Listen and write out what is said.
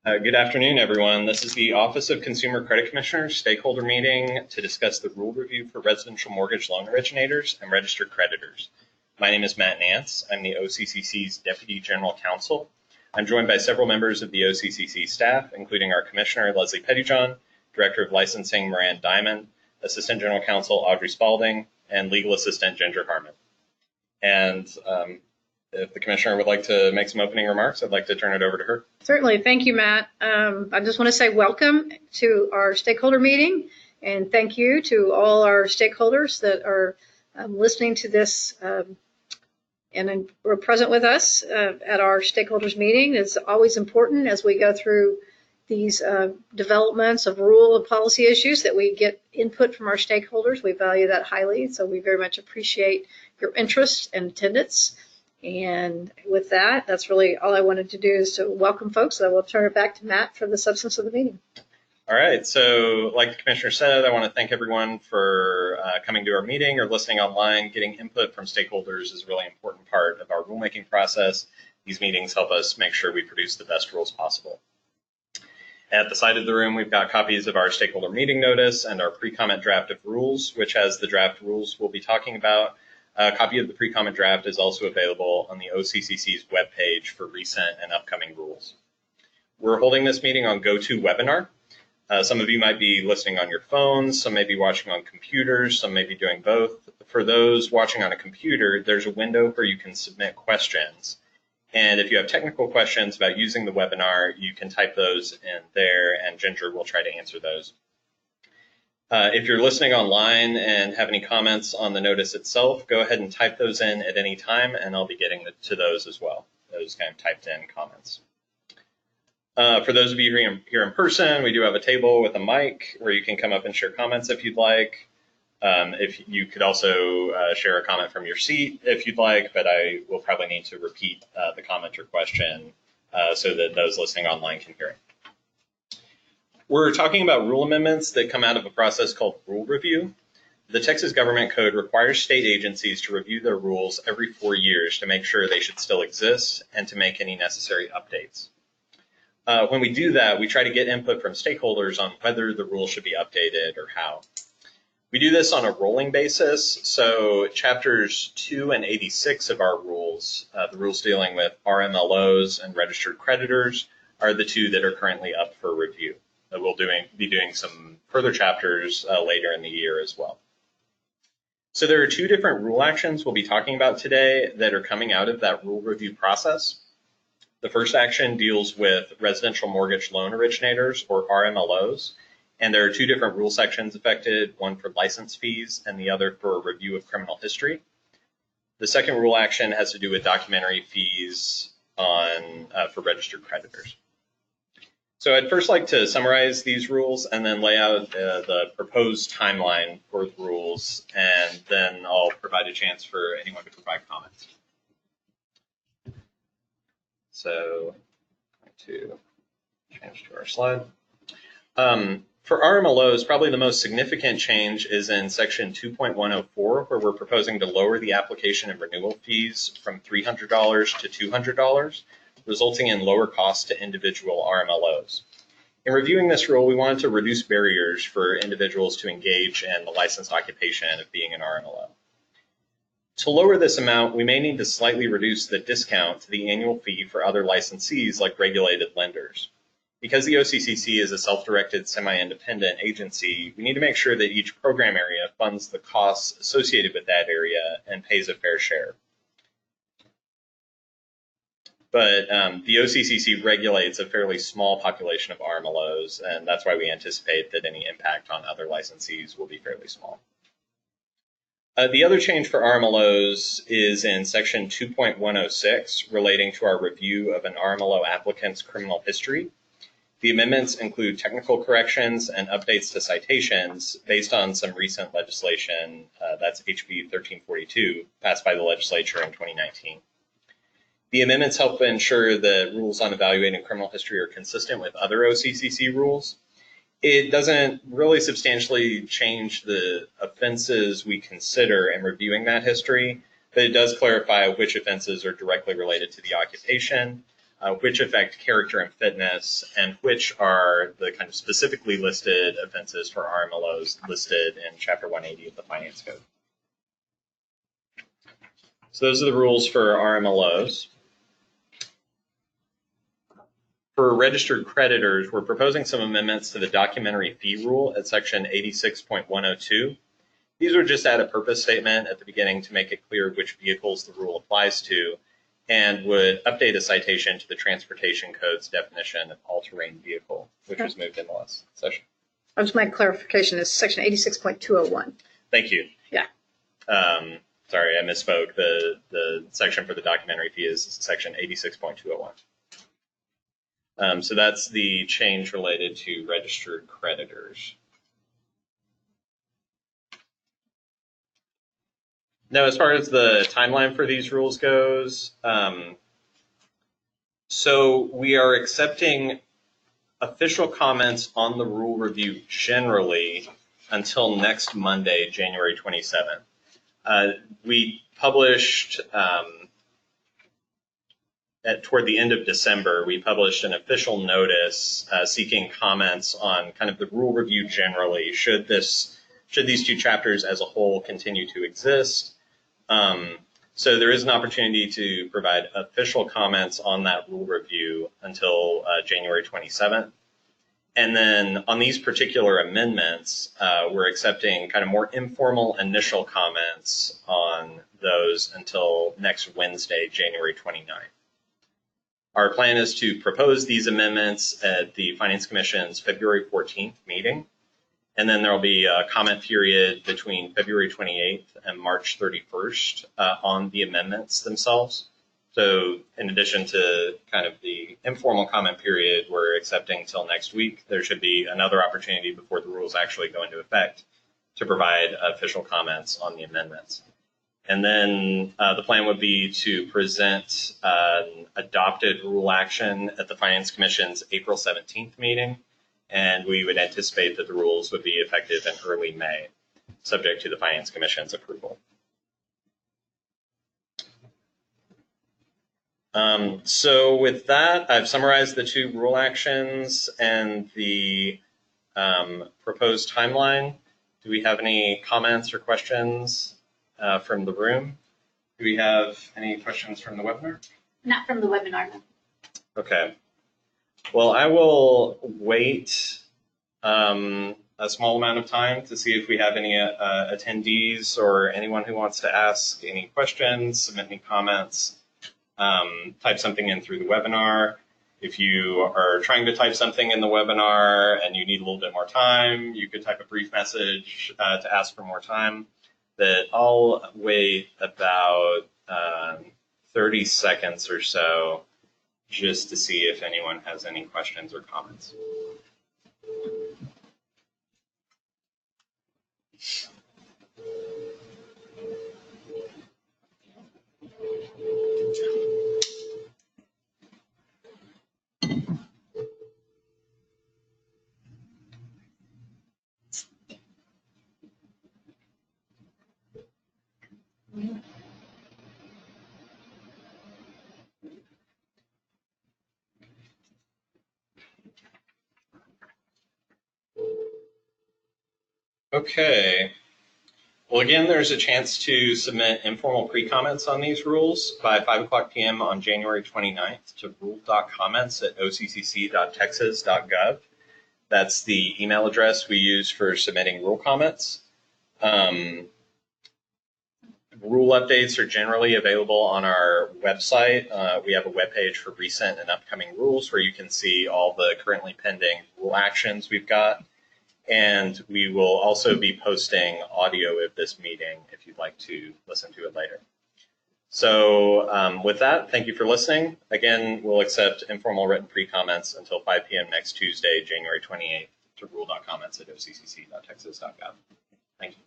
Good afternoon, everyone. This is the Office of Consumer Credit Commissioner stakeholder meeting to discuss the rule review for residential mortgage loan originators and registered creditors. My name is Matt Nance. I'm the OCCC's Deputy General Counsel. I'm joined by several members of the OCCC staff, including our Commissioner, Leslie Pettyjohn, Director of Licensing, Moran Diamond, Assistant General Counsel, Audrey Spalding, and Legal Assistant, Ginger Harmon. And if the Commissioner would like to make some opening remarks, I'd like to turn it over to her. Certainly. Thank you, Matt. I just want to say welcome to our stakeholder meeting, and thank you to all our stakeholders that are listening to this and were present with us at our stakeholders meeting. It's always important as we go through these developments of rule and policy issues that we get input from our stakeholders. We value that highly, so we very much appreciate your interest and attendance. And with that, that's really all I wanted to do, is to welcome folks. So I will turn it back to Matt for the substance of the meeting. All right. So like the Commissioner said, I want to thank everyone for coming to our meeting or listening online. Getting input from stakeholders is a really important part of our rulemaking process. These meetings help us make sure we produce the best rules possible. At the side of the room, we've got copies of our stakeholder meeting notice and our pre-comment draft of rules, which has the draft rules we'll be talking about. A copy of the pre-comment draft is also available on the OCCC's webpage for recent and upcoming rules. We're holding this meeting on GoToWebinar. Some of you might be listening on your phones, some may be watching on computers, some may be doing both. For those watching on a computer, there's a window where you can submit questions. And if you have technical questions about using the webinar, you can type those in there, and Ginger will try to answer those. If you're listening online and have any comments on the notice itself, go ahead and type those in at any time, and I'll be getting to those as well, those kind of typed in comments. For those of you here in person, we do have a table with a mic where you can come up and share comments if you'd like. If you could also share a comment from your seat if you'd like, but I will probably need to repeat the comment or question so that those listening online can hear it. We're talking about rule amendments that come out of a process called rule review. The Texas Government Code requires state agencies to review their rules every 4 years to make sure they should still exist and to make any necessary updates. When we do that, we try to get input from stakeholders on whether the rule should be updated or how. We do this on a rolling basis, so chapters 2 and 86 of our rules, the rules dealing with RMLOs and registered creditors, are the two that are currently up for review. We'll be doing some further chapters later in the year as well. So there are two different rule actions we'll be talking about today that are coming out of that rule review process. The first action deals with residential mortgage loan originators, or RMLOs, and there are two different rule sections affected, one for license fees and the other for a review of criminal history. The second rule action has to do with documentary fees for registered creditors. So I'd first like to summarize these rules and then lay out the proposed timeline for the rules, and then I'll provide a chance for anyone to provide comments. So I'm going to change to our slide. For RMLOs, probably the most significant change is in section 2.104, where we're proposing to lower the application and renewal fees from $300 to $200, resulting in lower costs to individual RMLOs. In reviewing this rule, we wanted to reduce barriers for individuals to engage in the licensed occupation of being an RMLO. To lower this amount, we may need to slightly reduce the discount to the annual fee for other licensees like regulated lenders. Because the OCCC is a self-directed, semi-independent agency, we need to make sure that each program area funds the costs associated with that area and pays a fair share. But the OCCC regulates a fairly small population of RMLOs, and that's why we anticipate that any impact on other licensees will be fairly small. The other change for RMLOs is in section 2.106 relating to our review of an RMLO applicant's criminal history. The amendments include technical corrections and updates to citations based on some recent legislation, that's HB 1342, passed by the legislature in 2019. The amendments help ensure that rules on evaluating criminal history are consistent with other OCCC rules. It doesn't really substantially change the offenses we consider in reviewing that history, but it does clarify which offenses are directly related to the occupation, which affect character and fitness, and which are the kind of specifically listed offenses for RMLOs listed in Chapter 180 of the Finance Code. So those are the rules for RMLOs. For registered creditors, we're proposing some amendments to the documentary fee rule at section 86.102. These are just add a purpose statement at the beginning to make it clear which vehicles the rule applies to, and would update a citation to the Transportation Code's definition of all-terrain vehicle, which was moved in the last session. I'll just make clarification, is section 86.201. Thank you. Yeah. Sorry, I misspoke. The section for the documentary fee is section 86.201. So that's the change related to registered creditors. Now, as far as the timeline for these rules goes, so we are accepting official comments on the rule review generally until next Monday, January 27th. We published, toward the end of December, we published an official notice seeking comments on kind of the rule review generally. Should these two chapters as a whole continue to exist? So there is an opportunity to provide official comments on that rule review until January 27th. And then on these particular amendments, we're accepting kind of more informal initial comments on those until next Wednesday, January 29th. Our plan is to propose these amendments at the Finance Commission's February 14th meeting. And then there will be a comment period between February 28th and March 31st on the amendments themselves. So in addition to kind of the informal comment period we're accepting till next week, there should be another opportunity before the rules actually go into effect to provide official comments on the amendments. And then the plan would be to present an adopted rule action at the Finance Commission's April 17th meeting. And we would anticipate that the rules would be effective in early May, subject to the Finance Commission's approval. So with that, I've summarized the two rule actions and the proposed timeline. Do we have any comments or questions from the room? Do we have any questions from the webinar? Not from the webinar. Okay. Well, I will wait a small amount of time to see if we have any attendees or anyone who wants to ask any questions, submit any comments, type something in through the webinar. If you are trying to type something in the webinar and you need a little bit more time, you could type a brief message to ask for more time. That I'll wait about 30 seconds or so just to see if anyone has any questions or comments. Okay. Well, again, there's a chance to submit informal pre-comments on these rules by 5 o'clock p.m. on January 29th to rule.comments@occc.texas.gov. That's the email address we use for submitting rule comments. Rule updates are generally available on our website. We have a webpage for recent and upcoming rules where you can see all the currently pending rule actions we've got. And we will also be posting audio of this meeting if you'd like to listen to it later. So with that, thank you for listening. Again, we'll accept informal written pre-comments until 5 p.m. next Tuesday, January 28th to rule.comments@occc.texas.gov. Thank you.